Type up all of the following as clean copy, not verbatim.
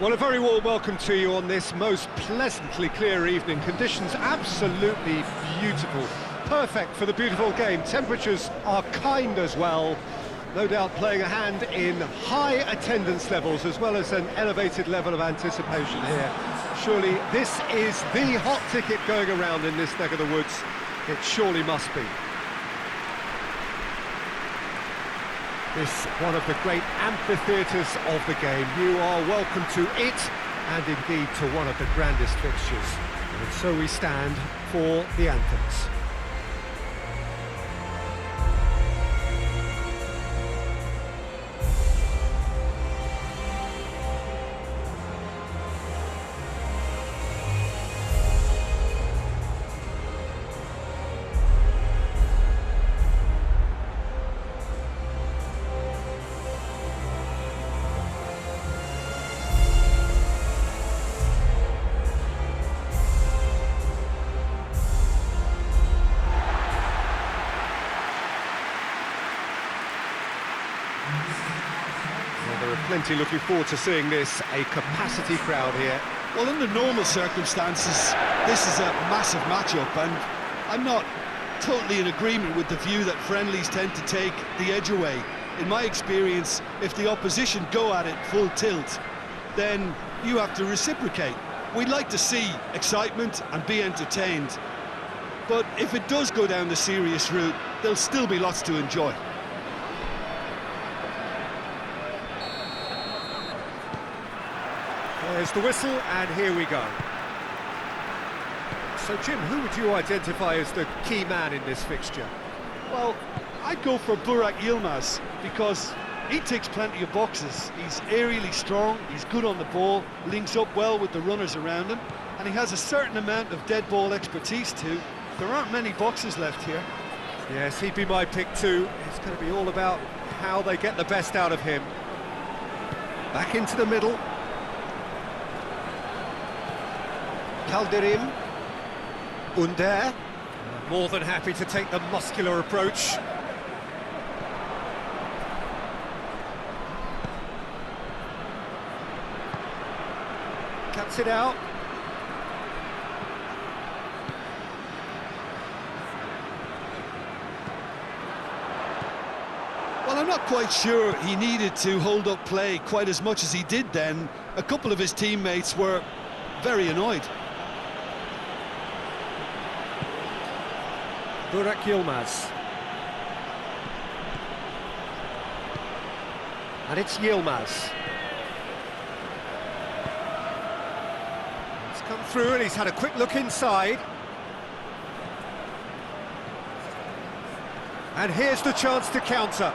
Well, a very warm welcome to you on this most pleasantly clear evening. Conditions absolutely beautiful. Perfect for the beautiful game. Temperatures are kind as well. No doubt playing a hand in high attendance levels as well as an elevated level of anticipation here. Surely this is the hot ticket going around in this neck of the woods. It surely must be. This one of the great amphitheatres of the game. You are welcome to it, and indeed to one of the grandest fixtures. And so we stand for the anthems. There are plenty looking forward to seeing this, a capacity crowd here. Well, under normal circumstances, this is a massive matchup, and I'm not totally in agreement with the view that friendlies tend to take the edge away. In my experience, if the opposition go at it full tilt, then you have to reciprocate. We'd like to see excitement and be entertained, but if it does go down the serious route, there'll still be lots to enjoy. There's the whistle, and here we go. So, Jim, who would you identify as the key man in this fixture? Well, I'd go for Burak Yilmaz, because he ticks plenty of boxes. He's aerially strong, he's good on the ball, links up well with the runners around him, and he has a certain amount of dead ball expertise too. There aren't many boxes left here. Yes, he'd be my pick too. It's going to be all about how they get the best out of him. Back into the middle. Calderim, Under, more than happy to take the muscular approach. Cuts it out. Well, I'm not quite sure he needed to hold up play quite as much as he did then. A couple of his teammates were very annoyed. Burak Yilmaz. And it's Yilmaz. He's come through and he's had a quick look inside. And here's the chance to counter.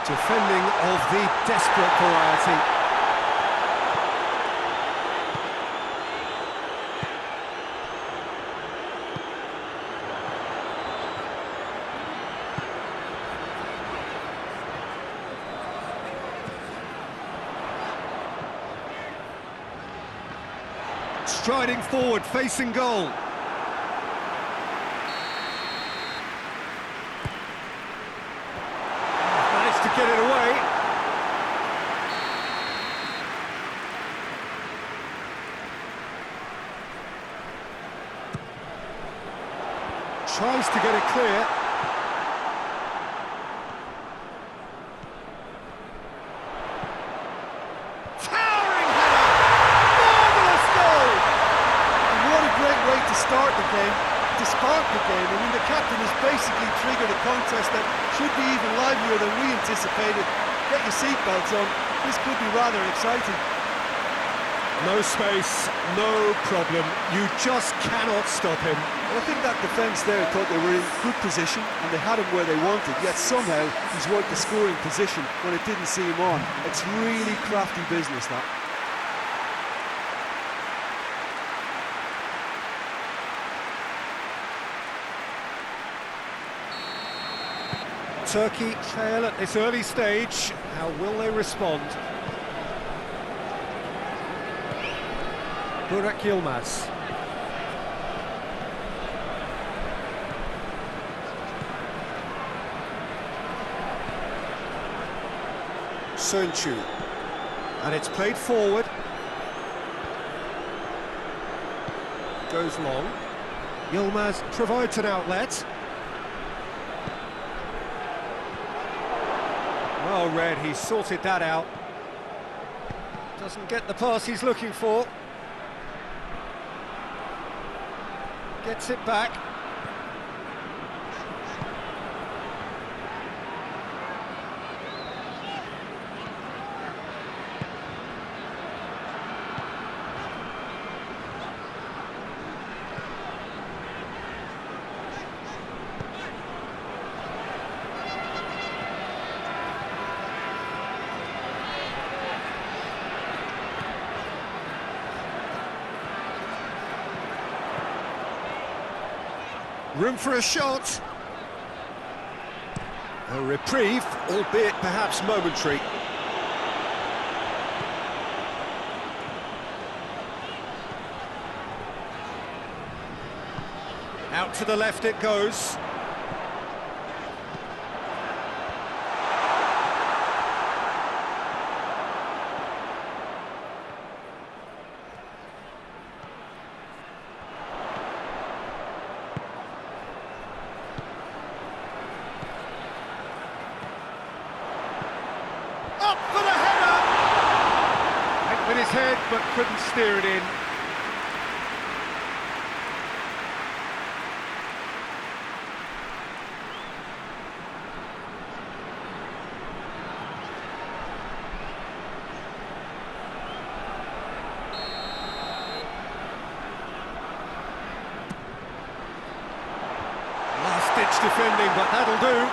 Defending of the desperate variety. Striding forward, facing goal. Managed to get it away. Tries to get it clear. Start the game, to spark the game. I mean, the captain has basically triggered a contest that should be even livelier than we anticipated. Get your seatbelts on, this could be rather exciting. No space, no problem, you just cannot stop him. Well, I think that defence there thought they were in good position and they had him where they wanted, yet somehow he's worked the scoring position when it didn't see him on. It's really crafty business, that. Turkey trail at this early stage. How will they respond? Burak Yilmaz. Sunchu. And it's played forward. Goes long. Yilmaz provides an outlet. Well read, he sorted that out. Doesn't get the pass he's looking for. Gets it back. Room for a shot. A reprieve, albeit perhaps momentary. Out to the left it goes. Up for the header! Went with his head, but couldn't steer it in. Last-ditch defending, but that'll do.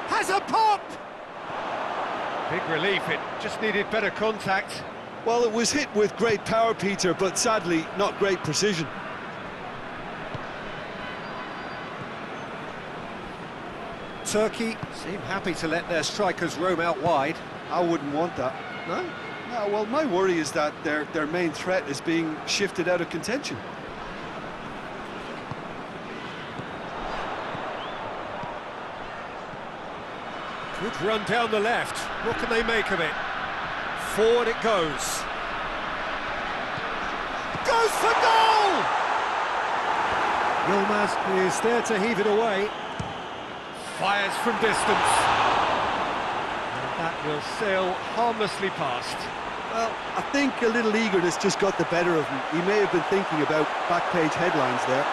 Has a pop! Big relief, it just needed better contact. Well, it was hit with great power, Peter, but sadly, not great precision. Turkey seem happy to let their strikers roam out wide. I wouldn't want that. No? No, well, my worry is that their main threat is being shifted out of contention. Good run down the left. What can they make of it? Forward it goes. Goes for goal! Yilmaz is there to heave it away. Fires from distance. And that will sail harmlessly past. Well, I think a little eagerness just got the better of him. He may have been thinking about back-page headlines there.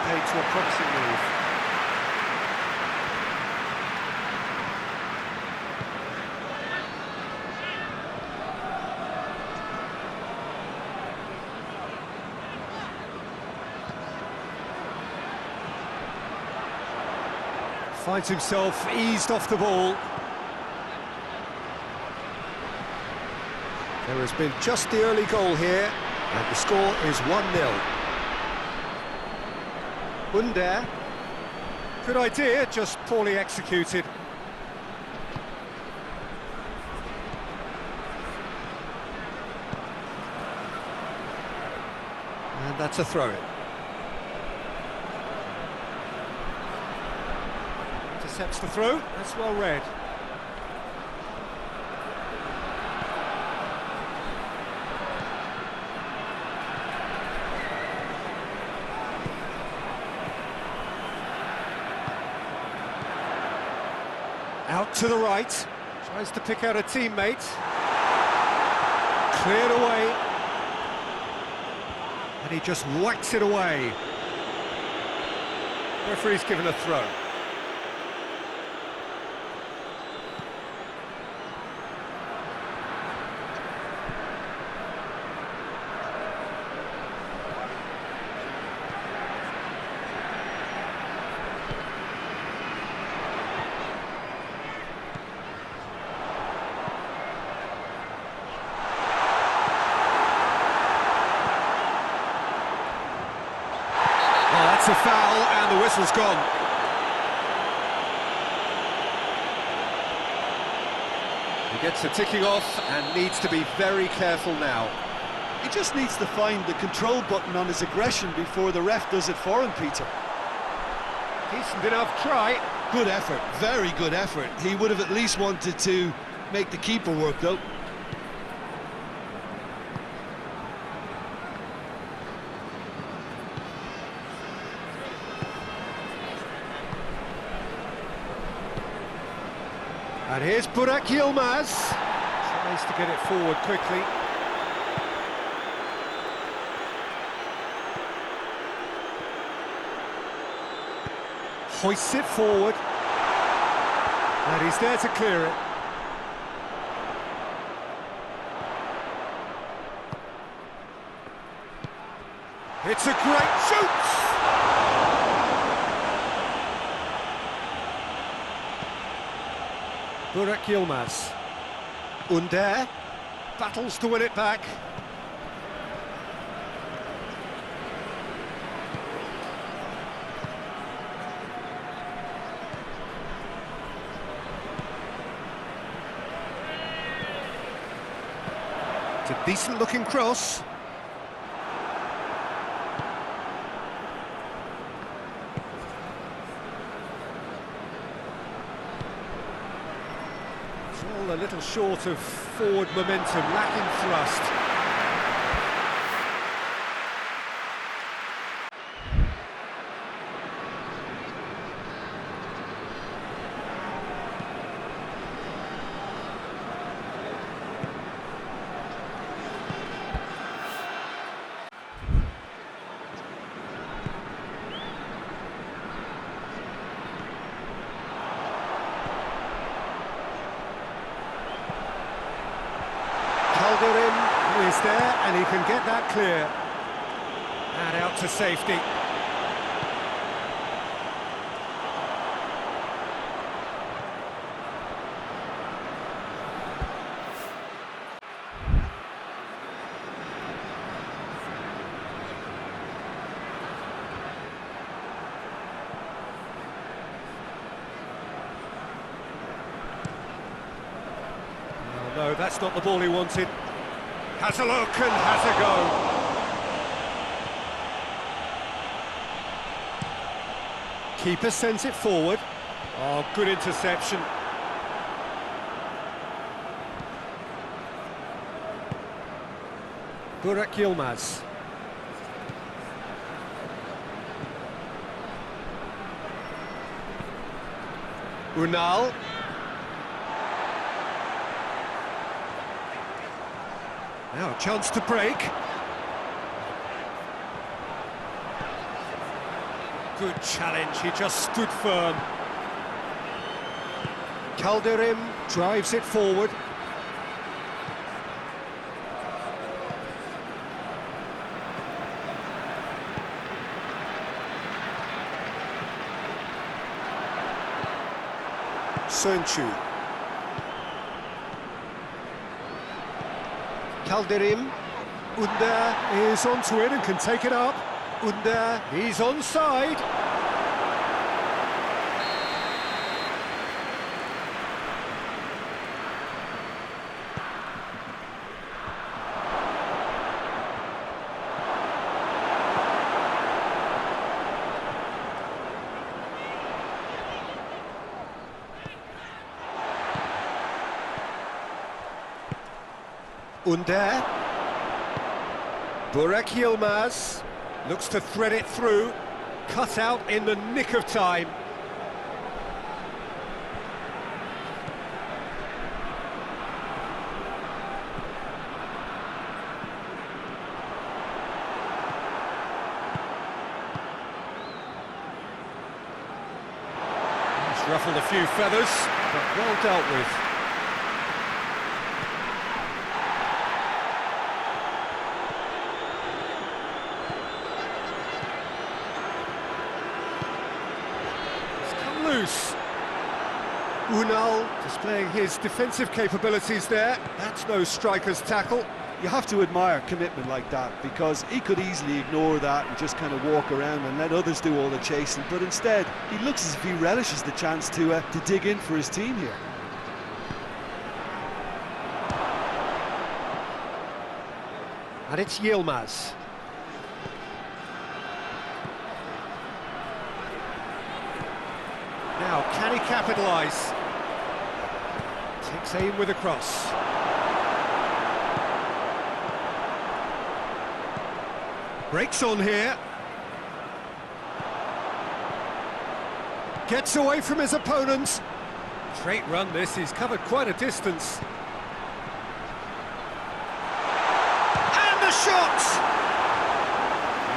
To a promising move. Finds himself eased off the ball. There has been just the early goal here, and the score is 1-0. Under. Good idea, just poorly executed. And that's a throw-in. Intercepts the throw, that's well read. Out to the right, tries to pick out a teammate. Cleared away. And he just whacks it away. Referee's given a throw. That's a foul, and the whistle's gone. He gets the ticking off and needs to be very careful now. He just needs to find the control button on his aggression before the ref does it for him, Peter. Decent enough try. Good effort, very good effort. He would have at least wanted to make the keeper work, though. And here's Burak Yilmaz. Tries to get it forward quickly. Hoists it forward. And he's there to clear it. It's a great shoot! Burak Yilmaz. Under battles to win it back. It's a decent looking cross. A little short of forward momentum, lacking thrust. Is there, and he can get that clear. And out to safety. Oh, no, that's not the ball he wanted. Has a look and has a go. Keeper sends it forward. Oh, good interception. Burak Yilmaz. Unal. Now a chance to break. Good challenge, he just stood firm. Calderim drives it forward. Sönchu. Calderim. Under is onto it and can take it up. Under, he's onside. Under. Burak Yilmaz looks to thread it through, cut out in the nick of time. He's ruffled a few feathers, but well dealt with. Loose. Unal displaying his defensive capabilities there. That's no striker's tackle. You have to admire commitment like that, because he could easily ignore that and just kind of walk around and let others do all the chasing, but instead he looks as if he relishes the chance to dig in for his team here. And it's Yilmaz. Now, can he capitalise? Takes aim with a cross. Breaks on here. Gets away from his opponents. Straight run this, he's covered quite a distance. And the shot!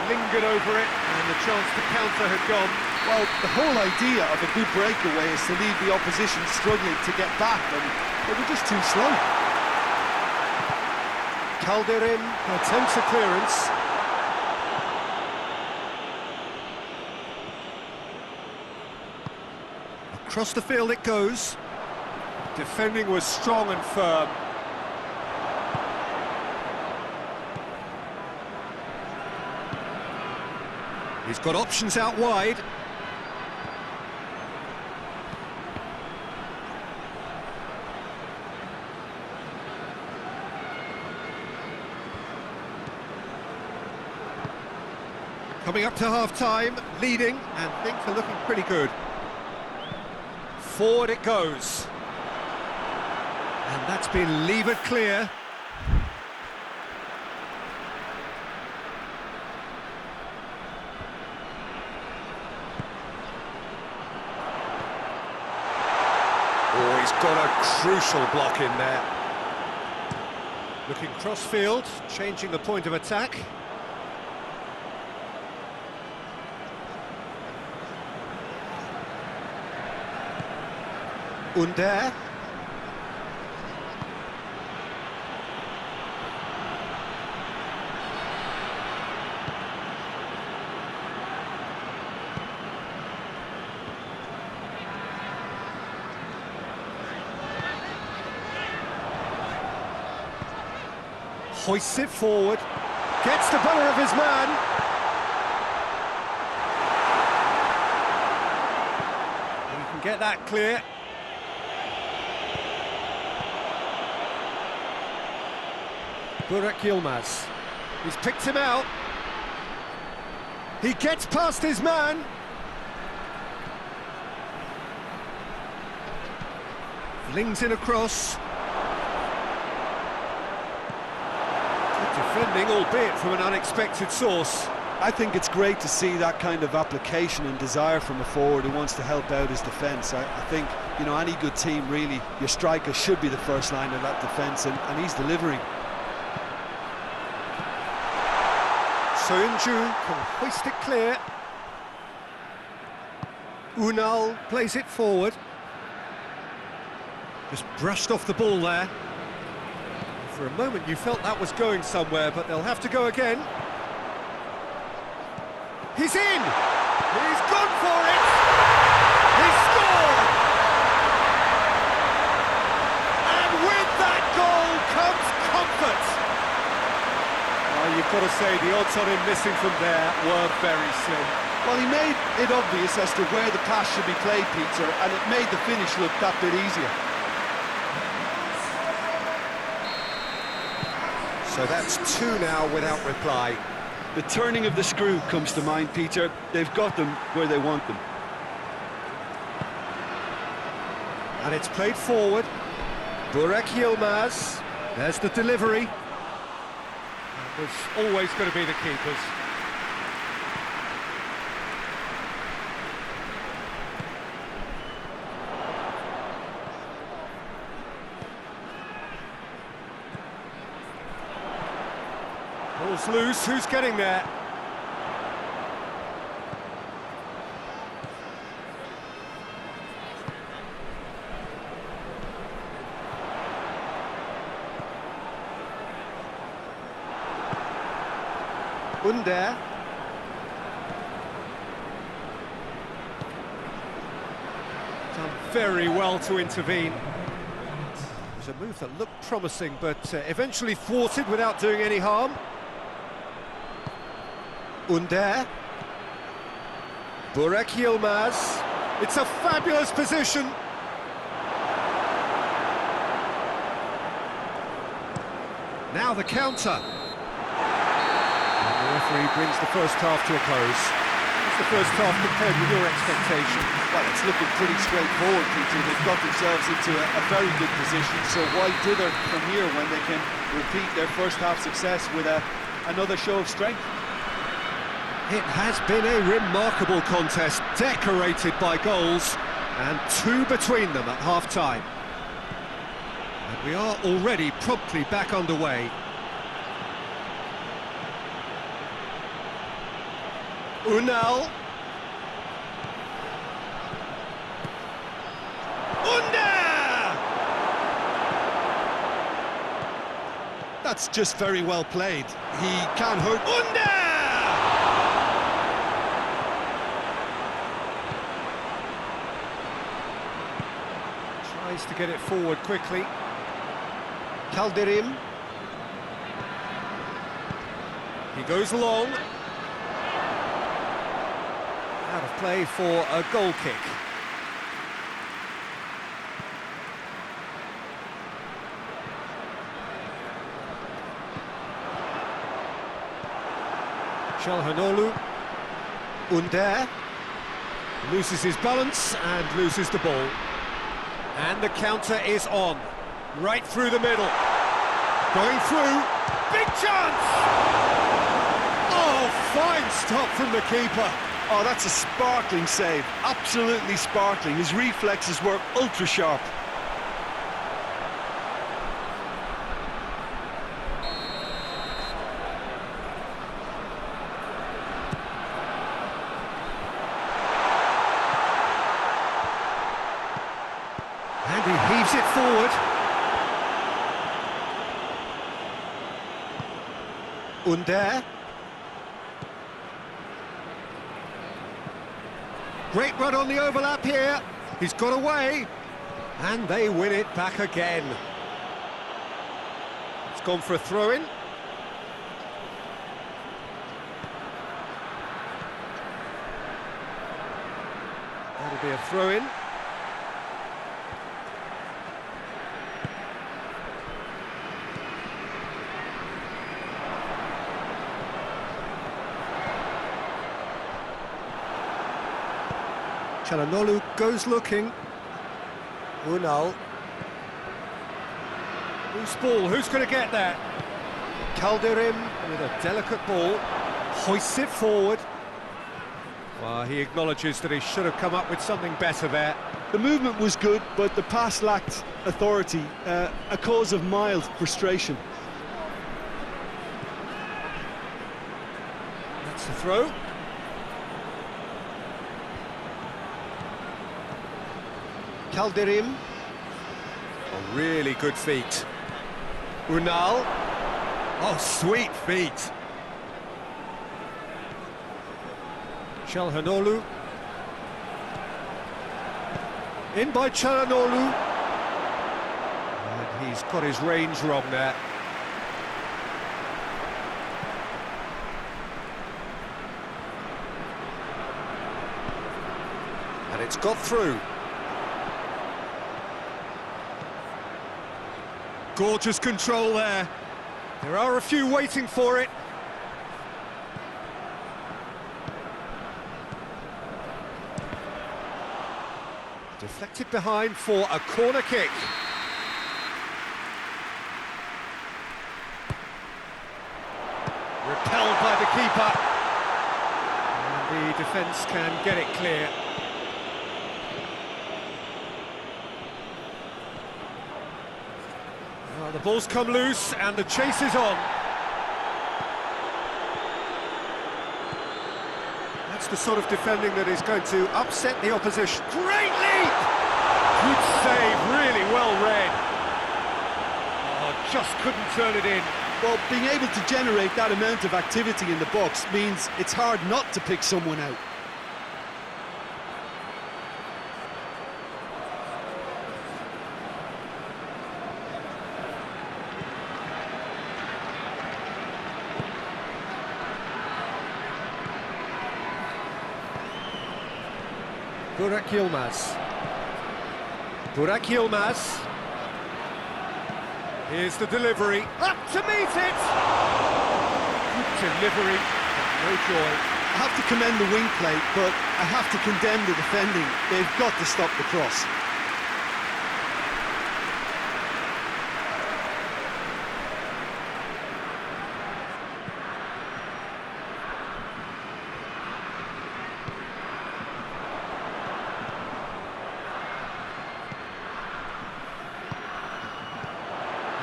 Lingered over it, and the chance to counter had gone. Well, the whole idea of a good breakaway is to leave the opposition struggling to get back, and they were just too slow. Calderin attempts a clearance. Across the field it goes. Defending was strong and firm. He's got options out wide. Coming up to half-time, leading, and things are looking pretty good. Forward it goes. And that's been levered clear. Oh, he's got a crucial block in there. Looking cross-field, changing the point of attack. Under. Hoists it forward, gets the better of his man. And he can get that clear. Burak Yilmaz, he's picked him out. He gets past his man. Flings in across. Good defending, albeit from an unexpected source. I think it's great to see that kind of application and desire from a forward who wants to help out his defence. I think, you know, any good team, really, your striker should be the first line of that defence, and he's delivering. Soyuncu can hoist it clear. Unal plays it forward. Just brushed off the ball there. For a moment you felt that was going somewhere, but they'll have to go again. He's in! He's gone for it! He's scored! And with that goal comes comfort! Well, you've got to say the odds on him missing from there were very slim. Well, he made it obvious as to where the pass should be played, Peter, and it made the finish look that bit easier. So that's two now without reply. The turning of the screw comes to mind, Peter. They've got them where they want them. And it's played forward. Burak Yilmaz. There's the delivery. It was always going to be the keepers. Ball's loose, who's getting there? Under. Done very well to intervene. It was a move that looked promising, but eventually thwarted without doing any harm. Under. Burak Yilmaz. It's a fabulous position. Now the counter. referee brings the first half to a close. What's the first half compared with your expectation? Well, it's looking pretty straightforward, Peter. They've got themselves into a very good position, so why dither from here when they can repeat their first half success with another show of strength? It has been a remarkable contest, decorated by goals, and two between them at half-time. And we are already promptly back underway. Unal. That's just very well played. He can't hurt. Tries to get it forward quickly. Calderim. He goes long. Out of play for a goal kick. Çalhanoğlu. Under loses his balance and loses the ball. And the counter is on. Right through the middle. Going through. Big chance! Oh, fine stop from the keeper. Oh, that's a sparkling save. Absolutely sparkling. His reflexes were ultra sharp. And he heaves it forward. Under. Great run on the overlap here. He's got away. And they win it back again. It's gone for a throw-in. That'll be a throw-in. Çalhanoğlu goes looking. Unal. Loose ball, who's going to get that? Calderim with a delicate ball, hoists it forward. Well, he acknowledges that he should have come up with something better there. The movement was good, but the pass lacked authority, a cause of mild frustration. That's the throw. Calderim. Oh, really good feet. Unal. Oh, sweet feet. Çalhanoğlu. In by Çalhanoğlu. And he's got his range wrong there. And it's got through. Gorgeous control there. There are a few waiting for it. Deflected behind for a corner kick. Repelled by the keeper. And the defence can get it clear. The ball's come loose and the chase is on. That's the sort of defending that is going to upset the opposition. Great leap! Good save, really well read. Oh, just couldn't turn it in. Well, being able to generate that amount of activity in the box means it's hard not to pick someone out. Burak Yilmaz. Burak Yilmaz. Here's the delivery. Up to meet it! Good delivery. No joy. I have to commend the wing play, but I have to condemn the defending. They've got to stop the cross.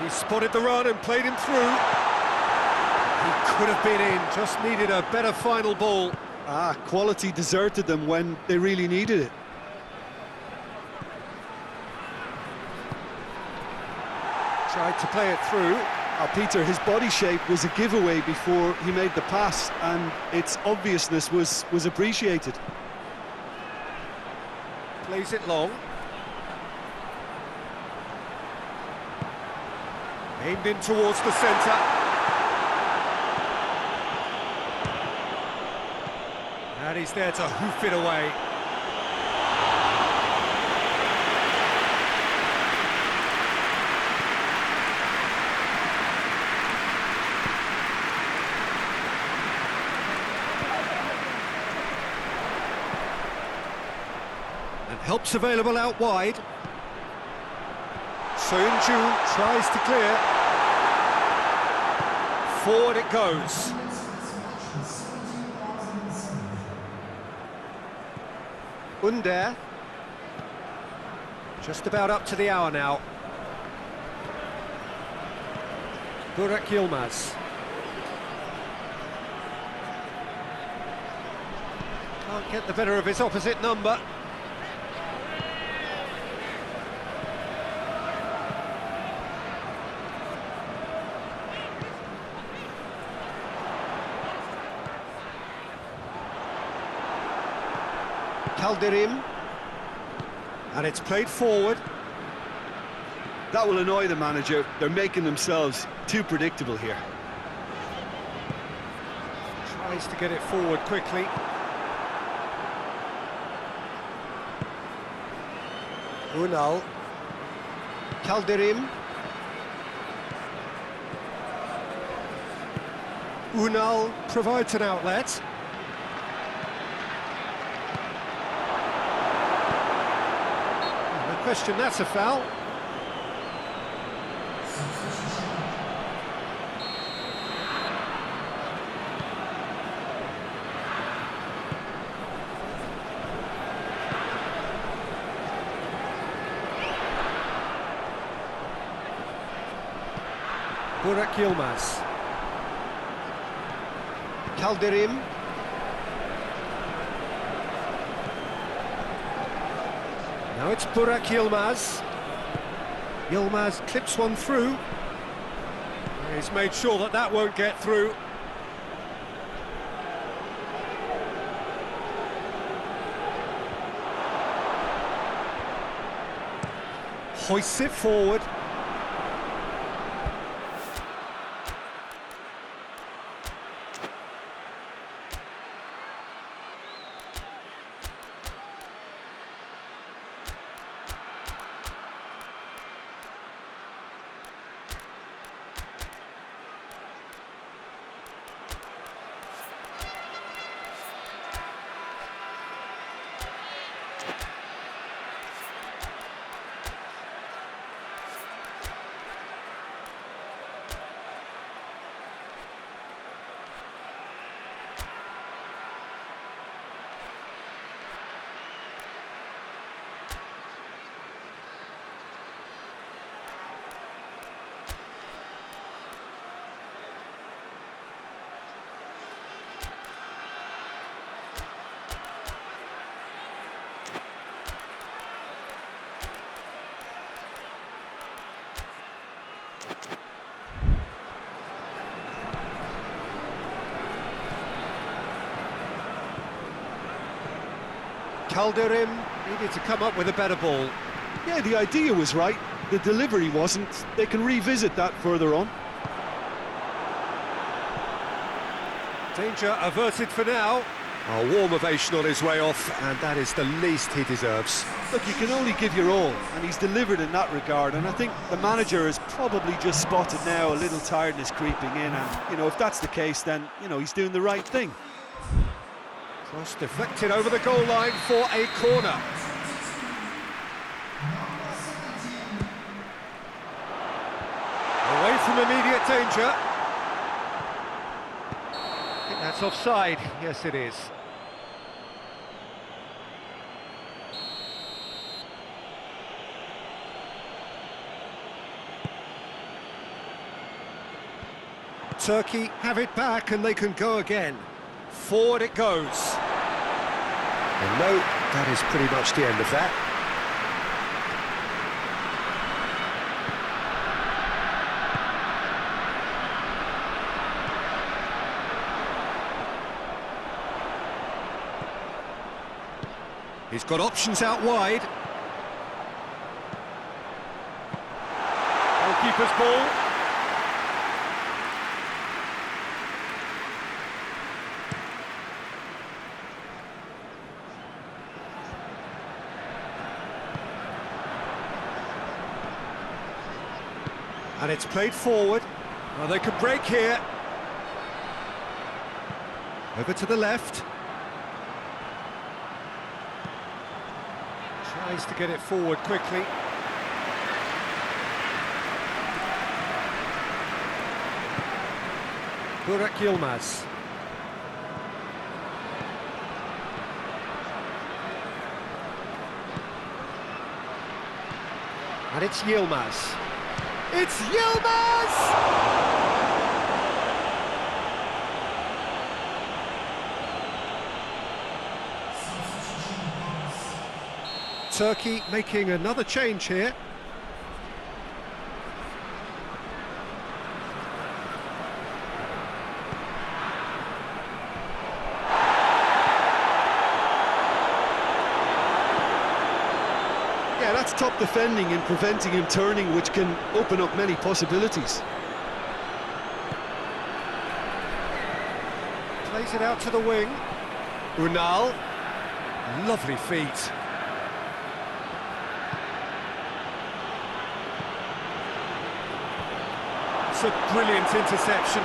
He spotted the run and played him through. He could have been in, just needed a better final ball. Quality deserted them when they really needed it. Tried to play it through. Peter, his body shape was a giveaway before he made the pass, and its obviousness was appreciated. Plays it long. Aimed in towards the centre. And he's there to hoof it away. And help's available out wide. Soyuncu tries to clear. Forward it goes. Under. Just about up to the hour now. Burak Yilmaz. Can't get the better of his opposite number. Calderim, and it's played forward. That will annoy the manager. They're making themselves too predictable here. Tries to get it forward quickly. Unal. Calderim. Unal provides an outlet. Question, that's a foul. Burak Yilmaz. Calderim. Now it's Burak Yilmaz. Yilmaz clips one through. He's made sure that that won't get through. Hoists it forward. Calderim needed to come up with a better ball. Yeah, the idea was right, the delivery wasn't. They can revisit that further on. Danger averted for now. A warm ovation on his way off, and that is the least he deserves. Look, you can only give your all, and he's delivered in that regard, and I think the manager has probably just spotted now a little tiredness creeping in, and, you know, if that's the case, then, you know, he's doing the right thing. Cross deflected over the goal line for a corner. Away from immediate danger. I think that's offside. Yes, it is. Turkey have it back and they can go again. Forward it goes. And no, that is pretty much the end of that. He's got options out wide. Goalkeeper's ball. And it's played forward. Well, they could break here. Over to the left. Tries to get it forward quickly. Burak Yilmaz. And it's Yilmaz. It's Yilmaz! Turkey making another change here. Yeah, that's top defending and preventing him turning, which can open up many possibilities. Plays it out to the wing. Unal. Lovely feet. It's a brilliant interception.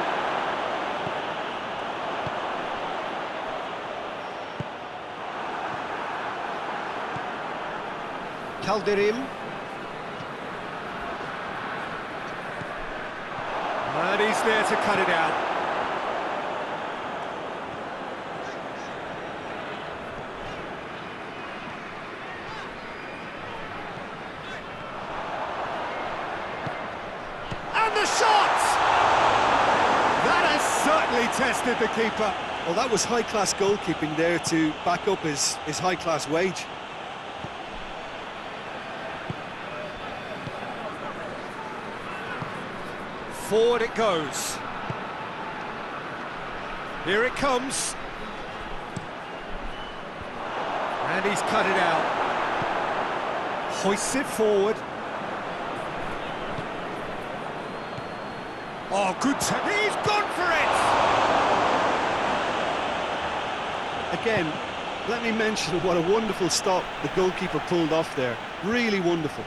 Calderim. And he's there to cut it out. And the shot! That has certainly tested the keeper. Well, that was high-class goalkeeping there to back up his high-class wage. Forward it goes. Here it comes. And he's cut it out. Hoists it forward. Oh, good. He's gone for it! Again, let me mention what a wonderful stop the goalkeeper pulled off there. Really wonderful.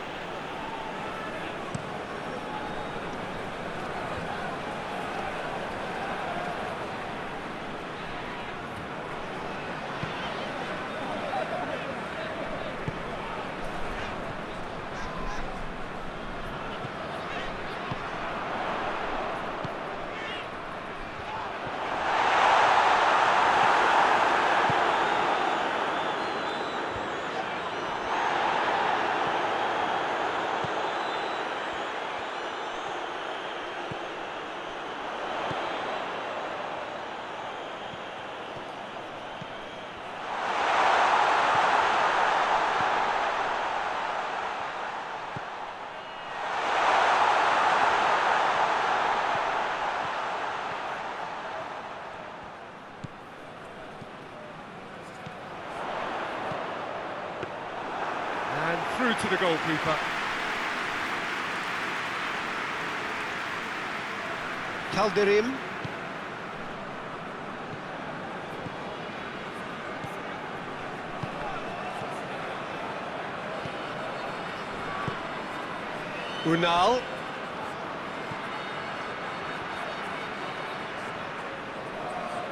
Through to the goalkeeper. Calderim. Unal.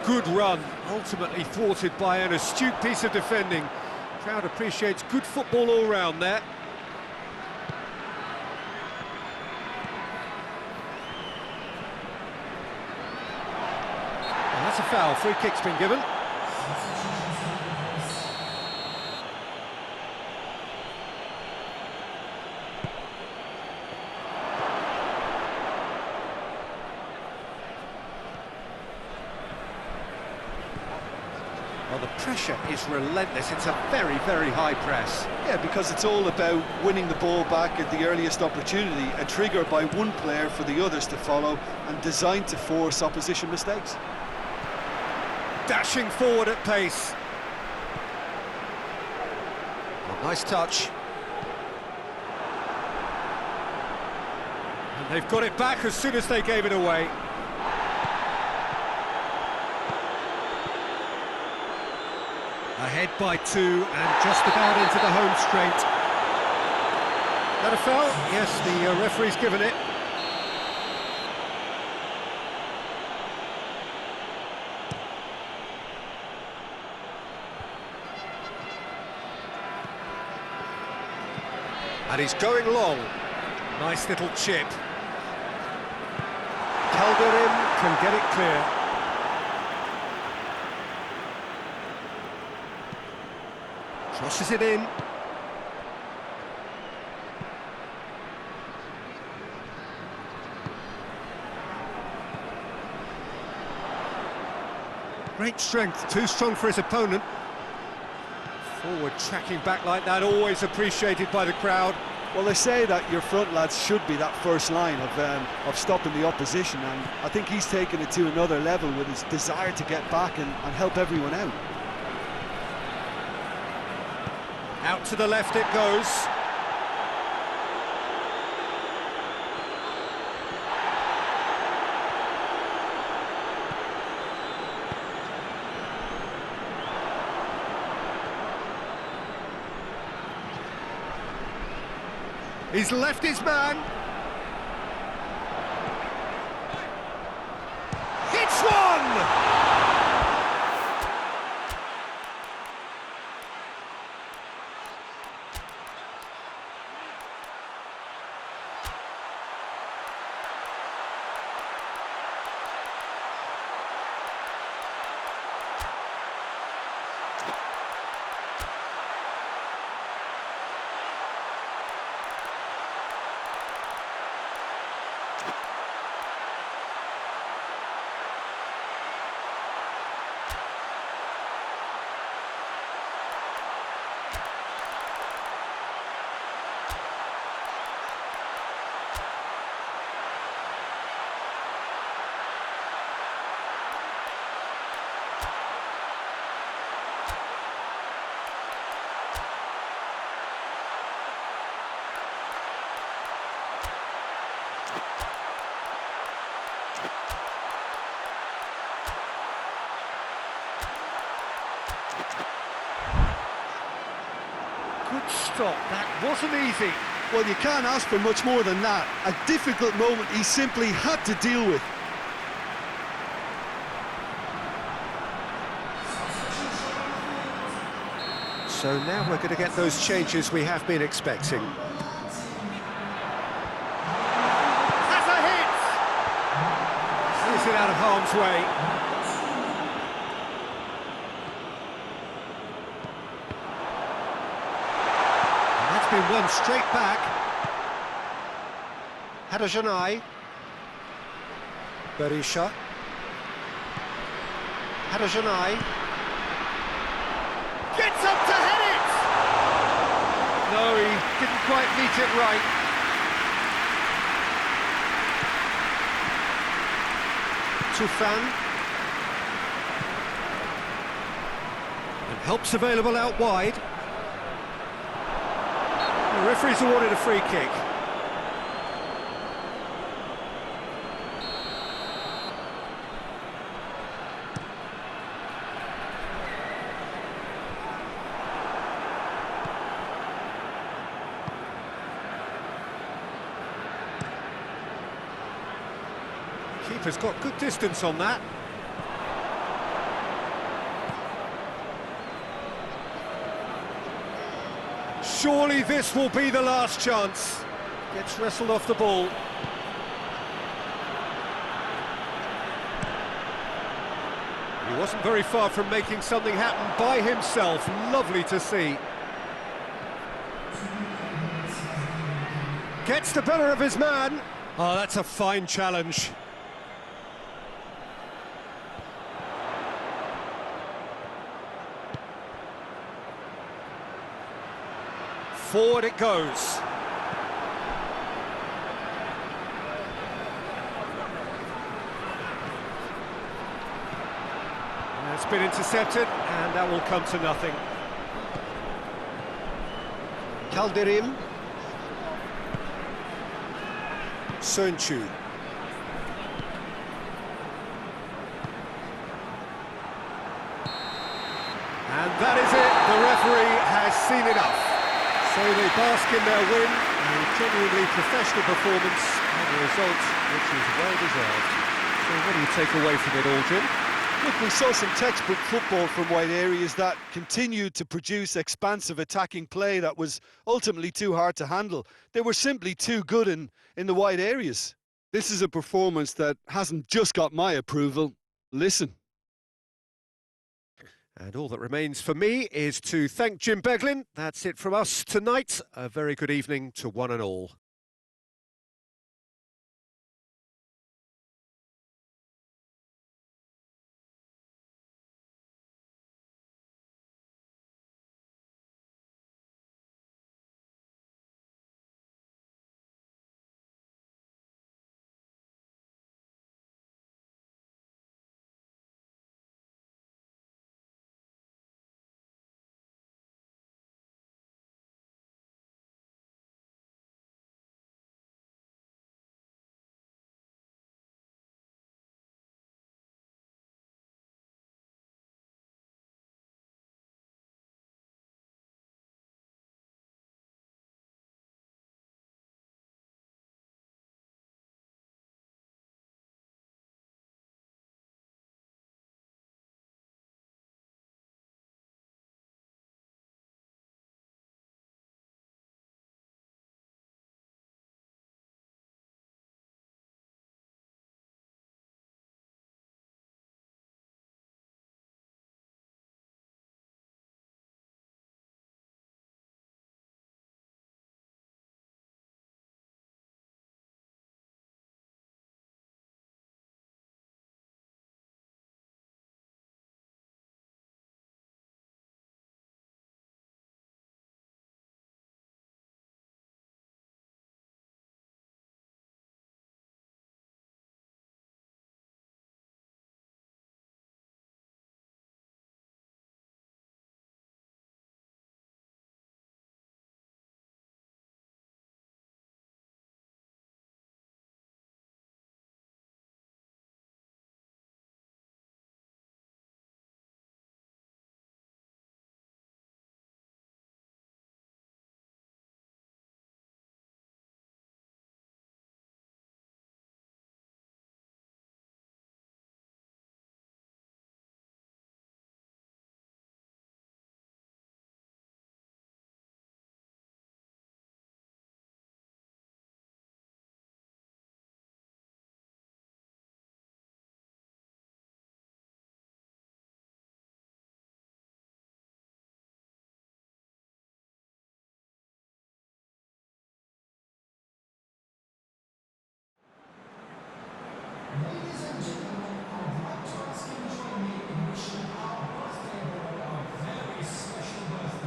Good run, ultimately thwarted by an astute piece of defending. Crowd appreciates good football all round there. And that's a foul, free kick's been given. Well, the pressure is relentless. It's a very, very high press. Yeah, because it's all about winning the ball back at the earliest opportunity, a trigger by one player for the others to follow, and designed to force opposition mistakes. Dashing forward at pace. Oh, nice touch. And they've got it back as soon as they gave it away. Ahead by 2 and just about into the home straight. That a foul? Yes, the referee's given it. And he's going long. Nice little chip. Calderin can get it clear. Crosses it in. Great strength, too strong for his opponent. Forward tracking back like that, always appreciated by the crowd. Well, they say that your front lads should be that first line of stopping the opposition, and I think he's taken it to another level with his desire to get back and help everyone out. Out to the left it goes. He's left his man. Hits one! Good stop, that wasn't easy. Well, you can't ask for much more than that. A difficult moment he simply had to deal with. So now we're going to get those changes we have been expecting. Has a hit! Sees it out of harm's way. Been won straight back. Hadajanai. Berisha. Hadajanai. Gets up to head it! No, he didn't quite meet it right. Tufan. And help's available out wide. The referee's awarded a free kick. Keeper's got good distance on that. Surely this will be the last chance. Gets wrestled off the ball. He wasn't very far from making something happen by himself. Lovely to see. Gets the better of his man. Oh, that's a fine challenge. Forward it goes. It's been intercepted, and that will come to nothing. Calderim. Sönchu. And that is it. The referee has seen enough. So they bask in their win, a genuinely professional performance, and a result which is well deserved. So what do you take away from it all, Jim? Look, we saw some textbook football from wide areas that continued to produce expansive attacking play that was ultimately too hard to handle. They were simply too good in the wide areas. This is a performance that hasn't just got my approval. Listen. And all that remains for me is to thank Jim Beglin. That's it from us tonight. A very good evening to one and all.